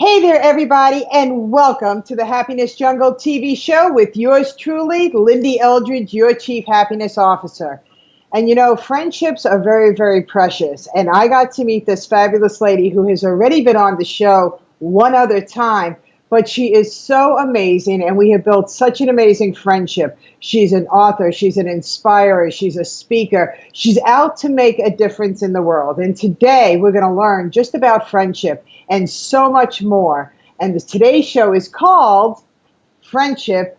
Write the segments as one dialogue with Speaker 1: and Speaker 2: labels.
Speaker 1: Hey there, everybody, and welcome to the Happiness Jungle TV show with yours truly, Lyn-Dee Eldridge, your Chief Happiness Officer. And you know, friendships are very, very precious. And I got to meet this fabulous lady who has already been on the show one other time, but she is so amazing, and we have built such an amazing friendship. She's an author, she's an inspirer, she's a speaker. She's out to make a difference in the world. And today we're going to learn just about friendship and so much more. And today's show is called Friendship.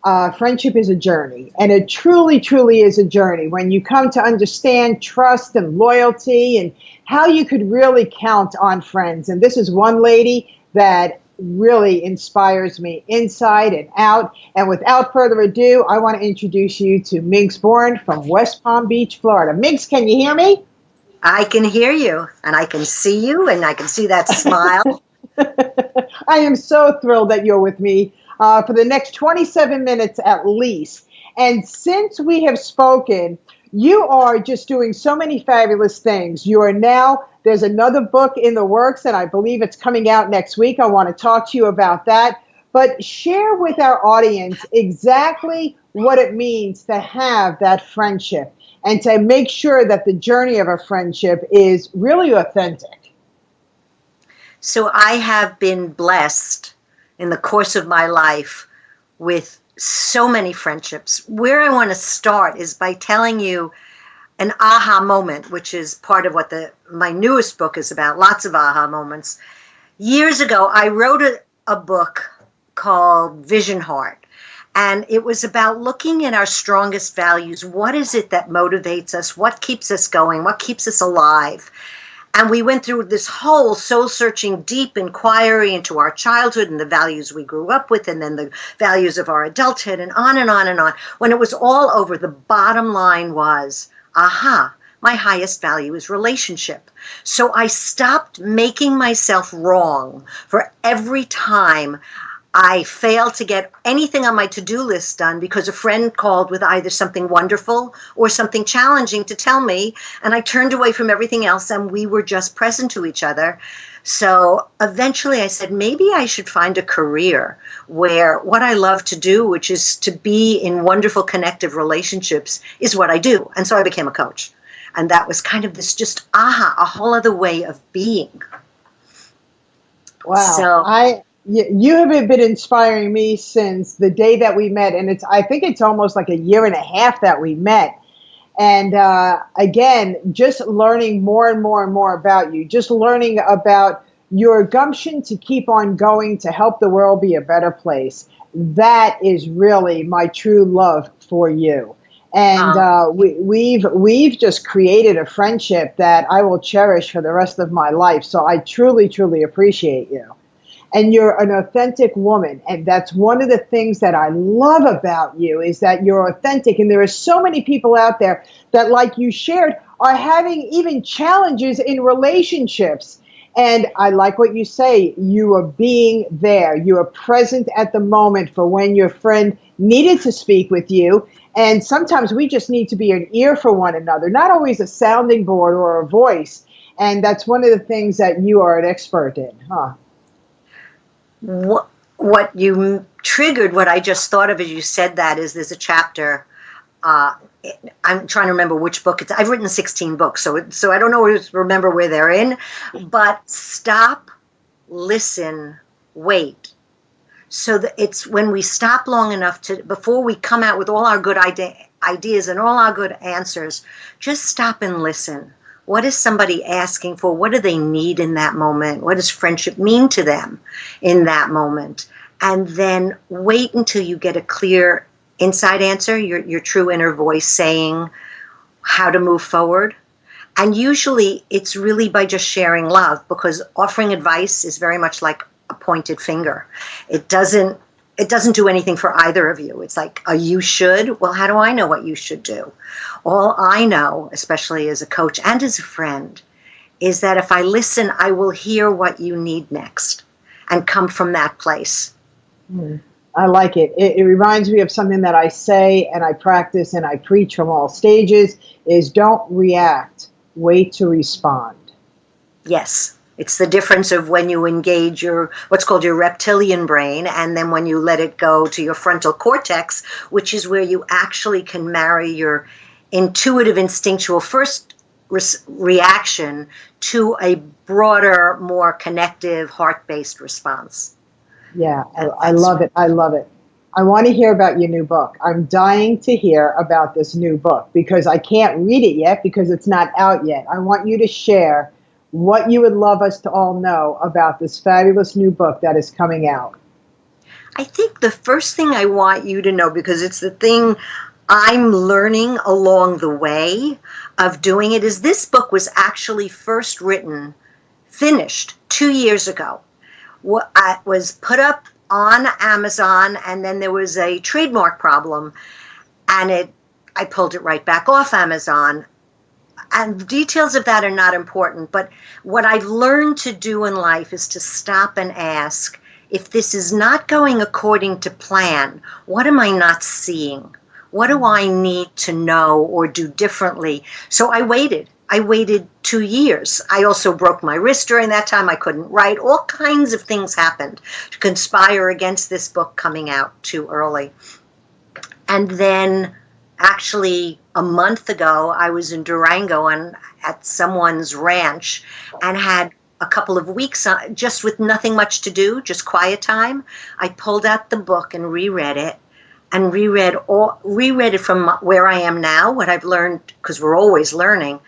Speaker 1: Friendship is a journey, and it truly, truly is a journey when you come to understand trust and loyalty and how you could really count on friends. And this is one lady that really inspires me inside and out. And without further ado, I want to introduce you to Minx Boren from West Palm Beach, Florida. Minx, can you hear me?
Speaker 2: I can hear you, and I can see you, and I can see that smile.
Speaker 1: I am so thrilled that you're with me for the next 27 minutes at least. And since we have spoken, you are just doing so many fabulous things. You are now, there's another book in the works, and I believe it's coming out next week. I want to talk to you about that. But share with our audience exactly what it means to have that friendship and to make sure that the journey of a friendship is really authentic.
Speaker 2: So I have been blessed in the course of my life with so many friendships. Where I want to start is by telling you an aha moment, which is part of what my newest book is about, lots of aha moments. Years ago, I wrote a book called Vision Heart. And it was about looking at our strongest values. What is it that motivates us? What keeps us going? What keeps us alive? And we went through this whole soul-searching, deep inquiry into our childhood and the values we grew up with, and then the values of our adulthood, and on and on and on. When it was all over, the bottom line was, aha, my highest value is relationship. So I stopped making myself wrong for every time I failed to get anything on my to-do list done because a friend called with either something wonderful or something challenging to tell me, and I turned away from everything else, and we were just present to each other. So eventually I said, maybe I should find a career where what I love to do, which is to be in wonderful connective relationships, is what I do. And so I became a coach. And that was kind of this just, a whole other way of being.
Speaker 1: Wow.
Speaker 2: So
Speaker 1: you have been inspiring me since the day that we met, and I think it's almost like a year and a half that we met. And again, just learning more and more and more about you, just learning about your gumption to keep on going to help the world be a better place. That is really my true love for you. And we've just created a friendship that I will cherish for the rest of my life. So I truly, truly appreciate you. And you're an authentic woman. And that's one of the things that I love about you, is that you're authentic. And there are so many people out there that, like you shared, are having even challenges in relationships. And I like what you say. You are being there. You are present at the moment for when your friend needed to speak with you. And sometimes we just need to be an ear for one another, not always a sounding board or a voice. And that's one of the things that you are an expert in, huh?
Speaker 2: What you triggered, what I just thought of as you said that, is there's a chapter, I'm trying to remember which book it's, I've written 16 books, so I don't know remember where they're in, but stop, listen, wait. So that it's when we stop long enough before we come out with all our good ideas and all our good answers, just stop and listen. What is somebody asking for? What do they need in that moment? What does friendship mean to them in that moment? And then wait until you get a clear inside answer, your true inner voice saying how to move forward. And usually it's really by just sharing love, because offering advice is very much like a pointed finger. It doesn't do anything for either of you. It's like, you should. Well, how do I know what you should do? All I know, especially as a coach and as a friend, is that if I listen, I will hear what you need next and come from that place.
Speaker 1: I like it. It reminds me of something that I say and I practice and I preach from all stages, is don't react, wait to respond.
Speaker 2: Yes. It's the difference of when you engage what's called your reptilian brain, and then when you let it go to your frontal cortex, which is where you actually can marry your intuitive, instinctual first reaction to a broader, more connective, heart-based response.
Speaker 1: Yeah, I love it. I love it. I want to hear about your new book. I'm dying to hear about this new book because I can't read it yet because it's not out yet. I want you to share what you would love us to all know about this fabulous new book that is coming out.
Speaker 2: I think the first thing I want you to know, because it's the thing I'm learning along the way of doing it, is this book was actually first finished 2 years ago. It was put up on Amazon, and then there was a trademark problem, and I pulled it right back off Amazon. And the details of that are not important, but what I've learned to do in life is to stop and ask, if this is not going according to plan, what am I not seeing? What do I need to know or do differently? So I waited 2 years. I also broke my wrist during that time. I couldn't write. All kinds of things happened to conspire against this book coming out too early. And then actually a month ago, I was in Durango at someone's ranch and had a couple of weeks just with nothing much to do, just quiet time. I pulled out the book and reread it. And reread it from where I am now, what I've learned, because we're always learning,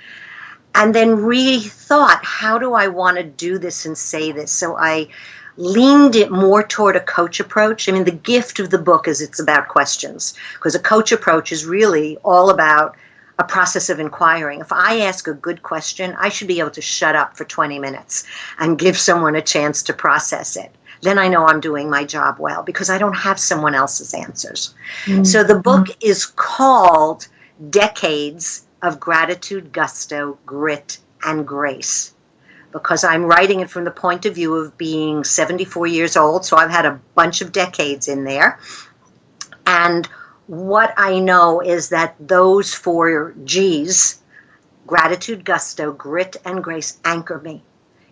Speaker 2: and then rethought, how do I want to do this and say this? So I leaned it more toward a coach approach. I mean, the gift of the book is it's about questions, because a coach approach is really all about a process of inquiring. If I ask a good question, I should be able to shut up for 20 minutes and give someone a chance to process it. Then I know I'm doing my job well because I don't have someone else's answers. Mm-hmm. So the book is called Decades of Gratitude, Gusto, Grit, and Grace, because I'm writing it from the point of view of being 74 years old. So I've had a bunch of decades in there. And what I know is that those 4 G's, gratitude, gusto, grit, and grace, anchor me.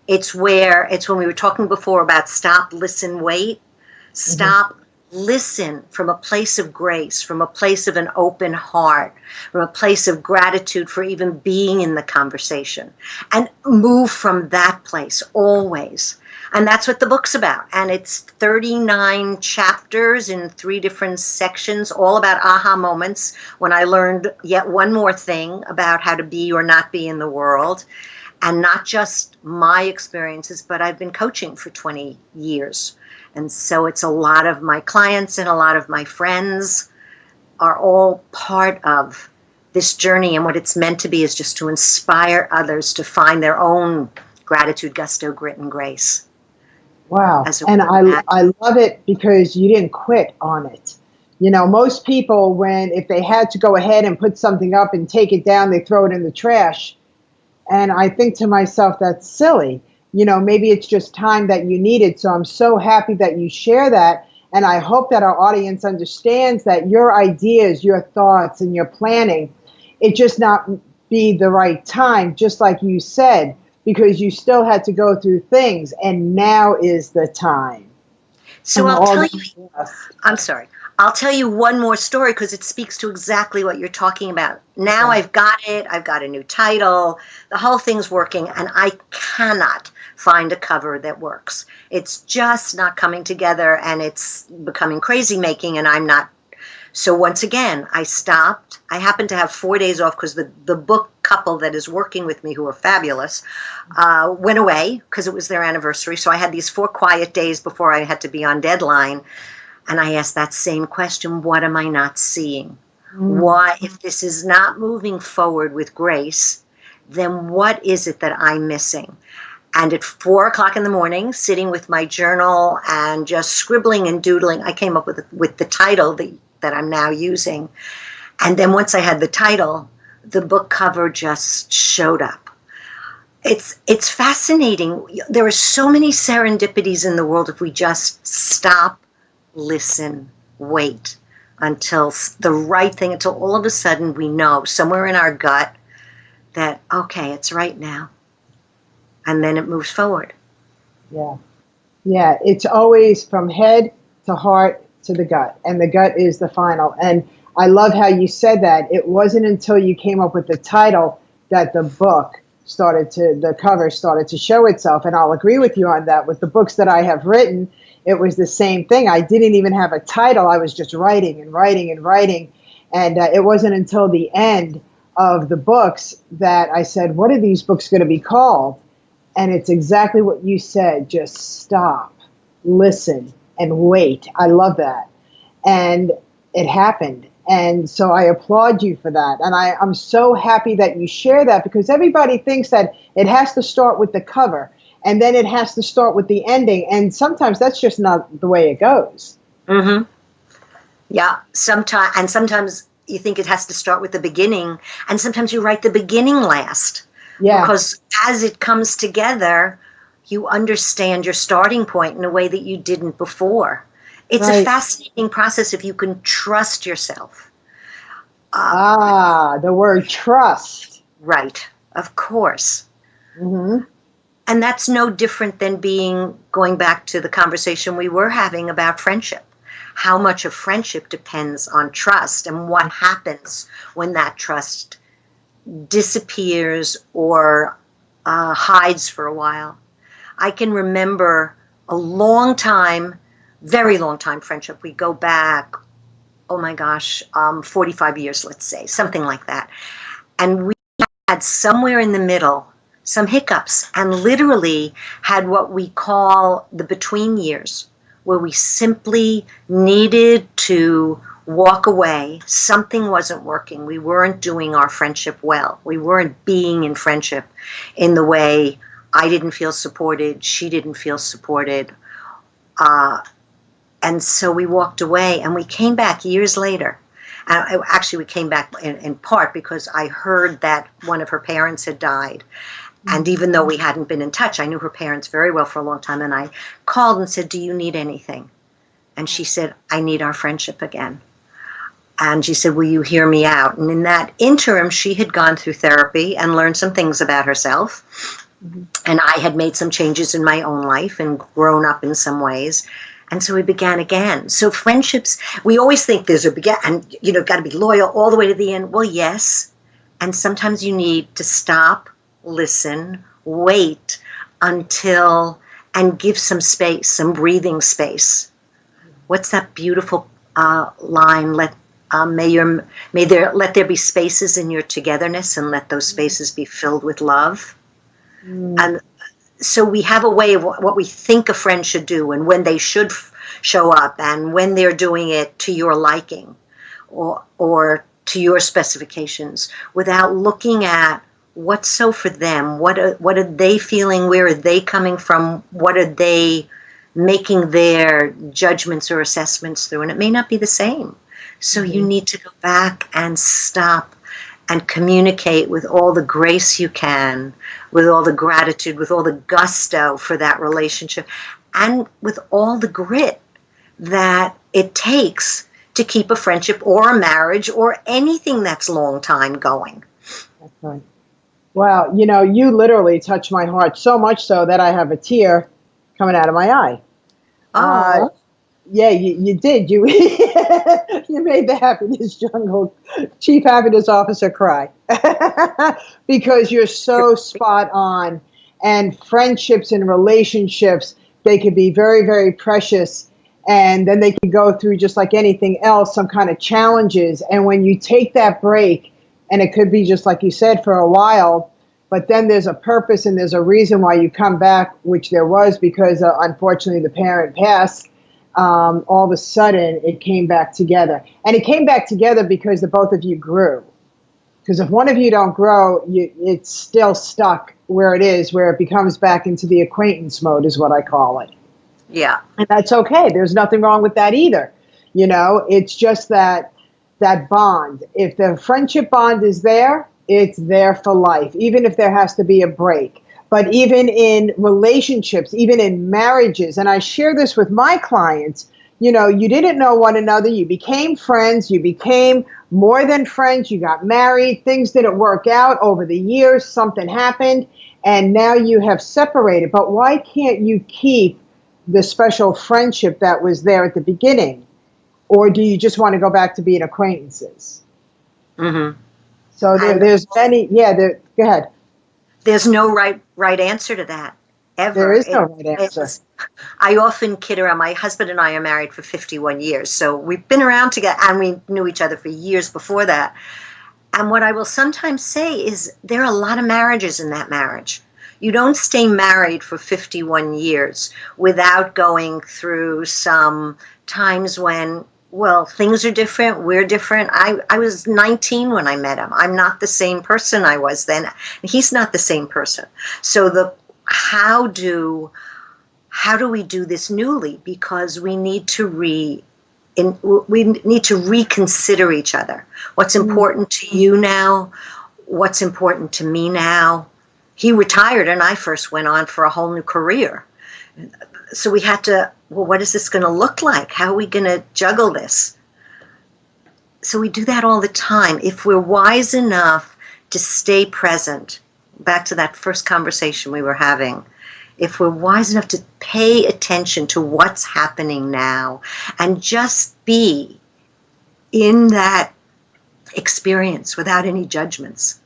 Speaker 2: It's when we were talking before about stop, listen, wait. Stop, listen from a place of grace, from a place of an open heart, from a place of gratitude for even being in the conversation, and move from that place always. And that's what the book's about. And it's 39 chapters in 3 different sections, all about aha moments when I learned yet one more thing about how to be or not be in the world. And not just my experiences, but I've been coaching for 20 years. And so it's a lot of my clients and a lot of my friends are all part of this journey. And what it's meant to be is just to inspire others to find their own gratitude, gusto, grit, and grace.
Speaker 1: Wow. And I love it because you didn't quit on it. You know, most people, if they had to go ahead and put something up and take it down, they throw it in the trash. And I think to myself, that's silly. You know, maybe it's just time that you needed. So I'm so happy that you share that. And I hope that our audience understands that your ideas, your thoughts, and your planning, it just not be the right time, just like you said, because you still had to go through things. And now is the time.
Speaker 2: So I'll tell you one more story because it speaks to exactly what you're talking about. Now I've got it. I've got a new title. The whole thing's working, and I cannot find a cover that works. It's just not coming together, and it's becoming crazy making, and I'm not. So once again, I stopped. I happened to have 4 days off because the book couple that is working with me, who are fabulous, went away because it was their anniversary. So I had these 4 quiet days before I had to be on deadline. And I asked that same question, what am I not seeing? Why, if this is not moving forward with grace, then what is it that I'm missing? And at 4 o'clock in the morning, sitting with my journal and just scribbling and doodling, I came up with the title that I'm now using. And then once I had the title, the book cover just showed up. It's fascinating. There are so many serendipities in the world if we just stop, listen, wait until the right thing, until all of a sudden we know somewhere in our gut that, okay, it's right now. and then it moves forward.
Speaker 1: Yeah. Yeah. It's always from head to heart to the gut, and the gut is the final. And I love how you said that. It wasn't until you came up with the title that the cover started to show itself. And I'll agree with you on that. With the books that I have written, it was the same thing. I didn't even have a title. I was just writing and writing and writing. And it wasn't until the end of the books that I said, what are these books going to be called? And it's exactly what you said. Just stop, listen, and wait. I love that. And it happened. And so I applaud you for that. And I'm so happy that you share that, because everybody thinks that it has to start with the cover and then it has to start with the ending. And sometimes that's just not the way it goes.
Speaker 2: Mm-hmm. Yeah. Sometimes you think it has to start with the beginning, and sometimes you write the beginning last. Yeah. Because as it comes together, you understand your starting point in a way that you didn't before. It's a fascinating process if you can trust yourself.
Speaker 1: The word trust.
Speaker 2: Right, of course.
Speaker 1: Mm-hmm.
Speaker 2: And that's no different than going back to the conversation we were having about friendship. How much of friendship depends on trust, and what happens when that trust disappears or hides for a while. I can remember a very long time friendship. We go back, 45 years, let's say, something like that. And we had somewhere in the middle some hiccups, and literally had what we call the between years, where we simply needed to walk away. Something wasn't working. We weren't doing our friendship well. We weren't being in friendship in the way I didn't feel supported, she didn't feel supported. And so we walked away, and we came back years later. Actually, we came back in part because I heard that one of her parents had died. And even though we hadn't been in touch, I knew her parents very well for a long time. And I called and said, do you need anything? And she said, I need our friendship again. And she said, will you hear me out? And in that interim, she had gone through therapy and learned some things about herself. Mm-hmm. And I had made some changes in my own life and grown up in some ways. And so we began again. So friendships, we always think there's a begin, and got to be loyal all the way to the end. Well, yes. And sometimes you need to stop, listen, wait until, and give some space, some breathing space. What's that beautiful line? Let there be spaces in your togetherness, and let those spaces be filled with love. And so we have a way of what we think a friend should do, and when they should show up, and when they're doing it to your liking or to your specifications, without looking at what's so for them. What are they feeling? Where are they coming from? What are they making their judgments or assessments through? And it may not be the same. So you need to go back and stop and communicate with all the grace you can, with all the gratitude, with all the gusto for that relationship, and with all the grit that it takes to keep a friendship or a marriage or anything that's long time going.
Speaker 1: That's right. Wow, you literally touched my heart, so much so that I have a tear coming out of my eye.
Speaker 2: Oh.
Speaker 1: Yeah, you did. You you made the Happiness Jungle Chief Happiness Officer cry because you're so spot on. And friendships and relationships, they could be very, very precious, and then they can go through, just like anything else, some kind of challenges. And when you take that break, and it could be just like you said for a while, but then there's a purpose and there's a reason why you come back, which there was, because unfortunately the parent passed. All of a sudden it came back together, and it came back together because the both of you grew. Because if one of you don't grow, it's still stuck where it is, where it becomes back into the acquaintance mode, is what I call it.
Speaker 2: Yeah.
Speaker 1: And that's okay. There's nothing wrong with that either. It's just that bond. If the friendship bond is there, it's there for life, even if there has to be a break. But even in relationships, even in marriages, and I share this with my clients, you didn't know one another. You became friends. You became more than friends. You got married. Things didn't work out over the years. Something happened. and now you have separated, but why can't you keep the special friendship that was there at the beginning? Or do you just want to go back to being acquaintances?
Speaker 2: Mm-hmm.
Speaker 1: So there's many, go ahead.
Speaker 2: There's no right answer to that, ever.
Speaker 1: There is no right answer.
Speaker 2: I often kid around. My husband and I are married for 51 years, so we've been around together, and we knew each other for years before that. And what I will sometimes say is there are a lot of marriages in that marriage. You don't stay married for 51 years without going through some times when, well, things are different, we're different. I was 19 when I met him. I'm not the same person I was then. He's not the same person. So how do we do this newly? Because we need to reconsider each other. What's important to you now? What's important to me now? He retired and I first went on for a whole new career. So we had to, well, what is this going to look like? How are we going to juggle this? So we do that all the time. If we're wise enough to stay present, back to that first conversation we were having, if we're wise enough to pay attention to what's happening now and just be in that experience without any judgments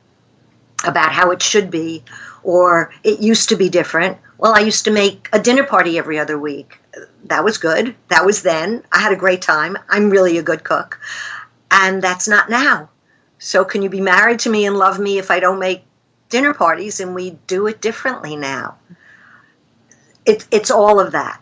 Speaker 2: about how it should be, or it used to be different. Well, I used to make a dinner party every other week. That was good. That was then. I had a great time. I'm really a good cook. And that's not now. So can you be married to me and love me if I don't make dinner parties? And we do it differently now. It's all of that.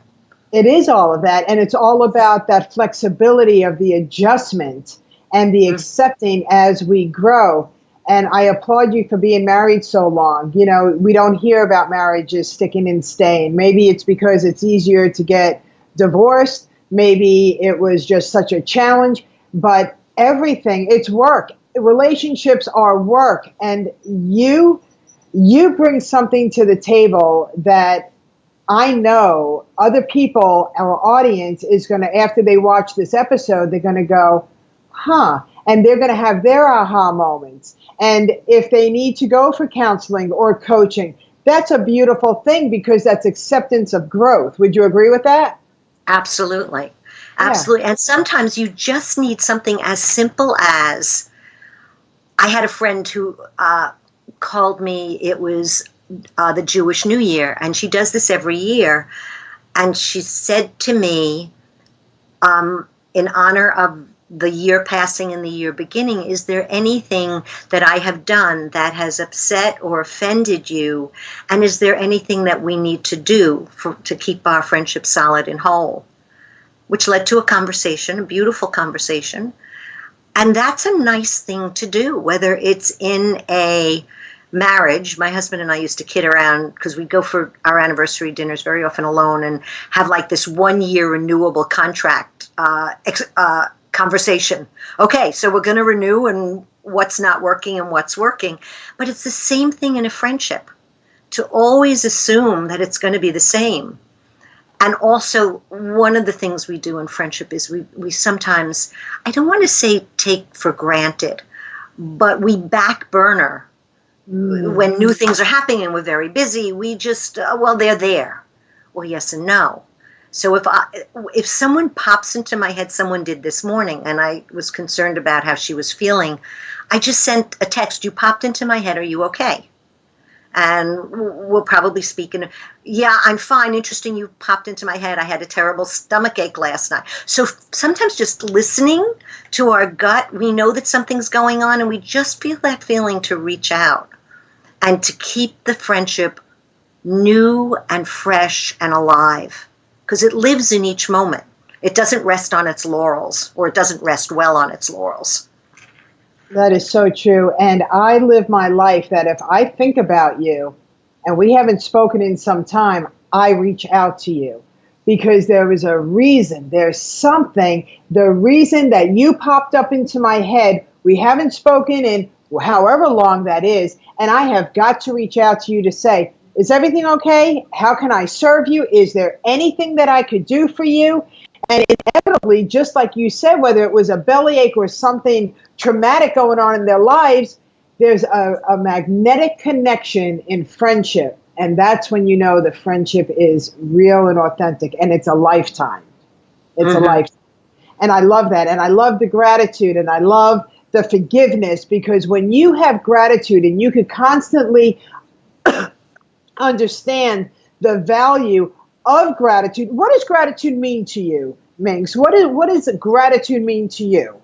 Speaker 1: It is all of that. And it's all about that flexibility of the adjustment and the accepting as we grow. And I applaud you for being married so long. You know, we don't hear about marriages sticking and staying. Maybe it's because it's easier to get divorced. Maybe it was just such a challenge. But everything, it's work. Relationships are work. And you bring something to the table that I know other people, our audience, is going to, after they watch this episode, they're going to go, huh, and they're going to have their aha moments. And if they need to go for counseling or coaching, that's a beautiful thing because that's acceptance of growth. Would you agree with that?
Speaker 2: Absolutely. Absolutely. Yeah. And sometimes you just need something as simple as, I had a friend who called me, it was the Jewish New Year, and she does this every year. And she said to me, in honor of the year passing and the year beginning, is there anything that I have done that has upset or offended you? And is there anything that we need to do to keep our friendship solid and whole? Which led to a conversation, a beautiful conversation. And that's a nice thing to do, whether it's in a marriage. My husband and I used to kid around because we'd go for our anniversary dinners very often alone and have like this 1 year renewable contract conversation. Okay, so we're going to renew and what's not working and what's working. But it's the same thing in a friendship, to always assume that it's going to be the same. And also, one of the things we do in friendship is we sometimes, I don't want to say take for granted, but we back burner. When new things are happening and we're very busy, we just, well, they're there. Well, yes and no. So if someone pops into my head, someone did this morning, and I was concerned about how she was feeling, I just sent a text, you popped into my head, are you okay? And we'll probably speak in, yeah, I'm fine. Interesting, you popped into my head. I had a terrible stomach ache last night. So sometimes just listening to our gut, we know that something's going on, and we just feel that feeling to reach out and to keep the friendship new and fresh and alive, because it lives in each moment. It doesn't rest on its laurels, or it doesn't rest well on its laurels.
Speaker 1: That is so true. And I live my life that if I think about you and we haven't spoken in some time, I reach out to you because there is a reason. There's something. The reason that you popped up into my head, we haven't spoken in however long that is. And I have got to reach out to you to say, is everything okay? How can I serve you? Is there anything that I could do for you? And inevitably, just like you said, whether it was a bellyache or something traumatic going on in their lives, there's a magnetic connection in friendship. And that's when you know the friendship is real and authentic, and it's a lifetime. It's a lifetime. And I love that. And I love the gratitude, and I love the forgiveness, because when you have gratitude and you can constantly understand the value of gratitude. What does gratitude mean to you, Minx? What does gratitude mean to you?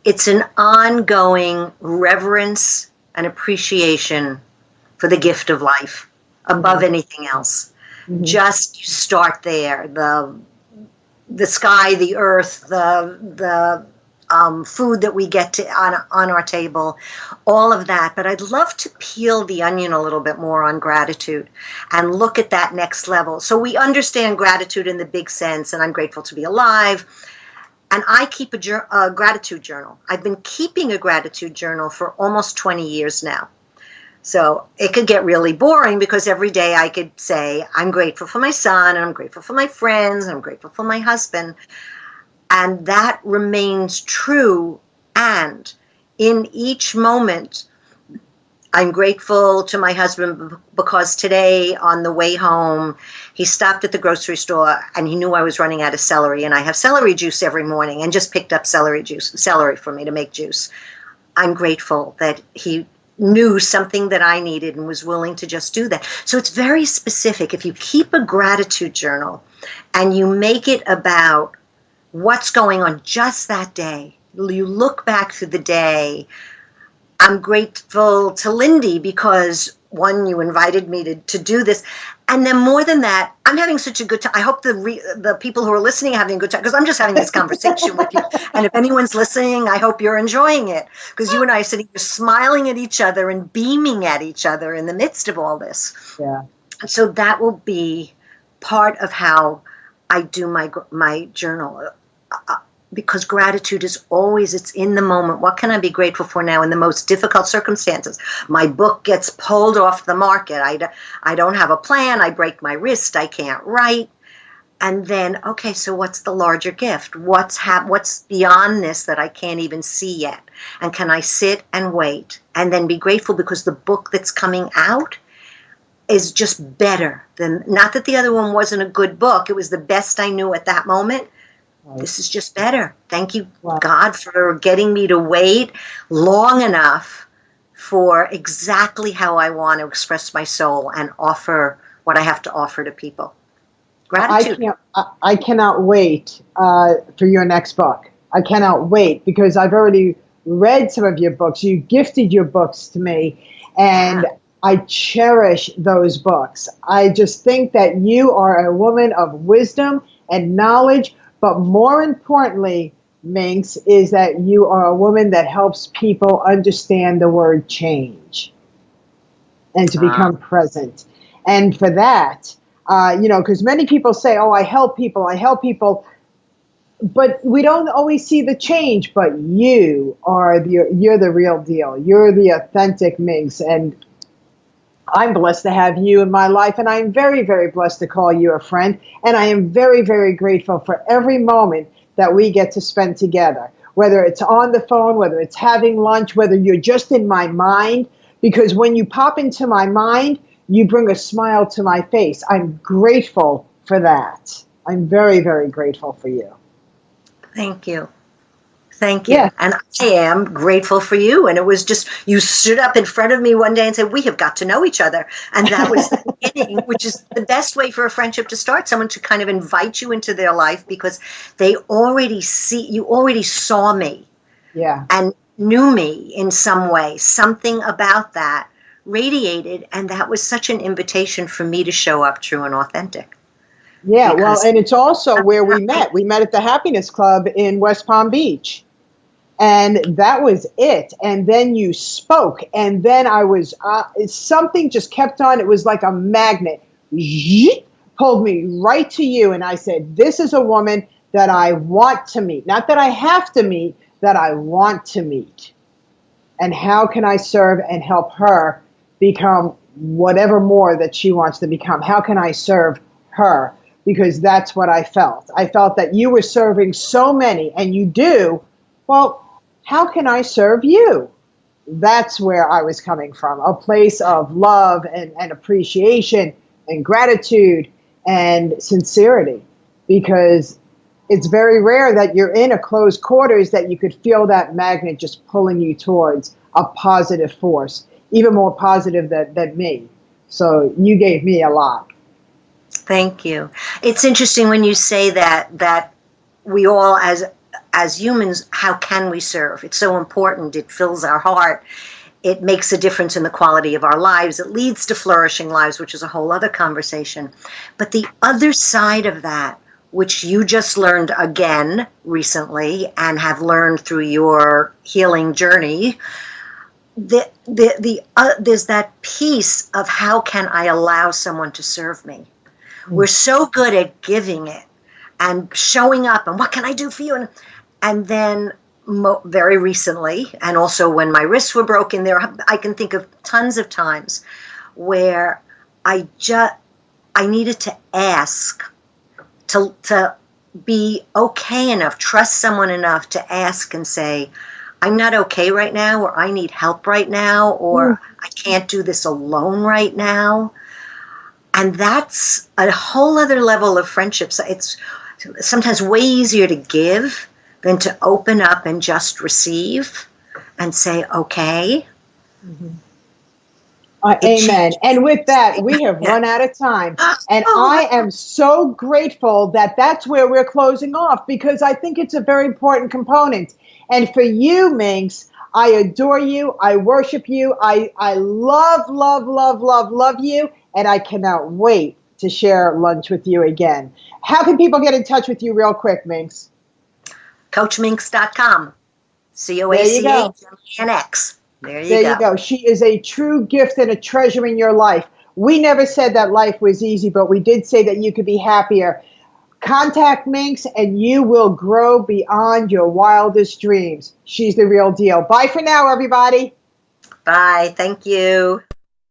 Speaker 2: It's an ongoing reverence and appreciation for the gift of life above anything else. Just you start there. The sky, the earth, the food that we get to on our table, all of that. But I'd love to peel the onion a little bit more on gratitude and look at that next level. So we understand gratitude in the big sense, and I'm grateful to be alive. And I keep a gratitude journal. I've been keeping a gratitude journal for almost 20 years now. So it could get really boring, because every day I could say, I'm grateful for my son, and I'm grateful for my friends, and I'm grateful for my husband. And that remains true. And in each moment, I'm grateful to my husband because today on the way home, he stopped at the grocery store and he knew I was running out of celery. And I have celery juice every morning, and just picked up celery for me to make juice. I'm grateful that he knew something that I needed and was willing to just do that. So it's very specific. If you keep a gratitude journal and you make it about what's going on just that day, you look back through the day. I'm grateful to Lyn-Dee because, one, you invited me to do this. And then more than that, I'm having such a good time. I hope the people who are listening are having a good time, because I'm just having this conversation with you. And if anyone's listening, I hope you're enjoying it, because you and I are sitting here smiling at each other and beaming at each other in the midst of all this.
Speaker 1: Yeah.
Speaker 2: So that will be part of how I do my journal. Because gratitude is always, it's in the moment. What can I be grateful for now in the most difficult circumstances? My book gets pulled off the market. I don't have a plan. I break my wrist. I can't write. And then, okay, so what's the larger gift? What's beyond this that I can't even see yet? And can I sit and wait and then be grateful because the book that's coming out is just better than, not that the other one wasn't a good book. It was the best I knew at that moment. This is just better. Thank you, God, for getting me to wait long enough for exactly how I want to express my soul and offer what I have to offer to people. Gratitude.
Speaker 1: I cannot wait for your next book. I cannot wait, because I've already read some of your books. You gifted your books to me, and I cherish those books. I just think that you are a woman of wisdom and knowledge. But more importantly, Minx, is that you are a woman that helps people understand the word change and to become present. And for that, because many people say, oh, I help people. But we don't always see the change. But you're the real deal. You're the authentic Minx. And I'm blessed to have you in my life, and I'm very, very blessed to call you a friend. And I am very, very grateful for every moment that we get to spend together, whether it's on the phone, whether it's having lunch, whether you're just in my mind, because when you pop into my mind, you bring a smile to my face. I'm grateful for that. I'm very, very grateful for you.
Speaker 2: Thank you. Thank you.
Speaker 1: Yeah.
Speaker 2: And I am grateful for you. And it was just, you stood up in front of me one day and said, we have got to know each other. And that was the beginning, which is the best way for a friendship to start. Someone to kind of invite you into their life because you already saw me.
Speaker 1: Yeah.
Speaker 2: And knew me in some way. Something about that radiated. And that was such an invitation for me to show up true and authentic.
Speaker 1: Yeah, well, and it's also where we met. We met at the Happiness Club in West Palm Beach. And that was it. And then you spoke. And then I was, something just kept on. It was like a magnet. Pulled me right to you. And I said, this is a woman that I want to meet. Not that I have to meet, that I want to meet. And how can I serve and help her become whatever more that she wants to become? How can I serve her? Because that's what I felt. I felt that you were serving so many, and you do. Well, how can I serve you? That's where I was coming from, a place of love and appreciation and gratitude and sincerity, because it's very rare that you're in a closed quarters that you could feel that magnet just pulling you towards a positive force, even more positive than me. So you gave me a lot.
Speaker 2: Thank you. It's interesting when you say that we all as humans, how can we serve? It's so important. It fills our heart. It makes a difference in the quality of our lives. It leads to flourishing lives, which is a whole other conversation. But the other side of that, which you just learned again recently and have learned through your healing journey, there's that piece of how can I allow someone to serve me? We're so good at giving it and showing up and what can I do for you? And then very recently, and also when my wrists were broken, I can think of tons of times where I needed to ask to be okay enough, trust someone enough to ask and say, I'm not okay right now, or I need help right now, or I can't do this alone right now. And that's a whole other level of friendships. It's sometimes way easier to give than to open up and just receive and say, okay.
Speaker 1: Mm-hmm. Amen. And with that, we have run out of time. And I am so grateful that that's where we're closing off, because I think it's a very important component. And for you, Minx, I adore you. I worship you. I love, love, love, love, love you. And I cannot wait to share lunch with you again. How can people get in touch with you real quick, Minx?
Speaker 2: CoachMinx.com. CoachMinx. There you go.
Speaker 1: She is a true gift and a treasure in your life. We never said that life was easy, but we did say that you could be happier. Contact Minx and you will grow beyond your wildest dreams. She's the real deal. Bye for now, everybody.
Speaker 2: Bye. Thank you.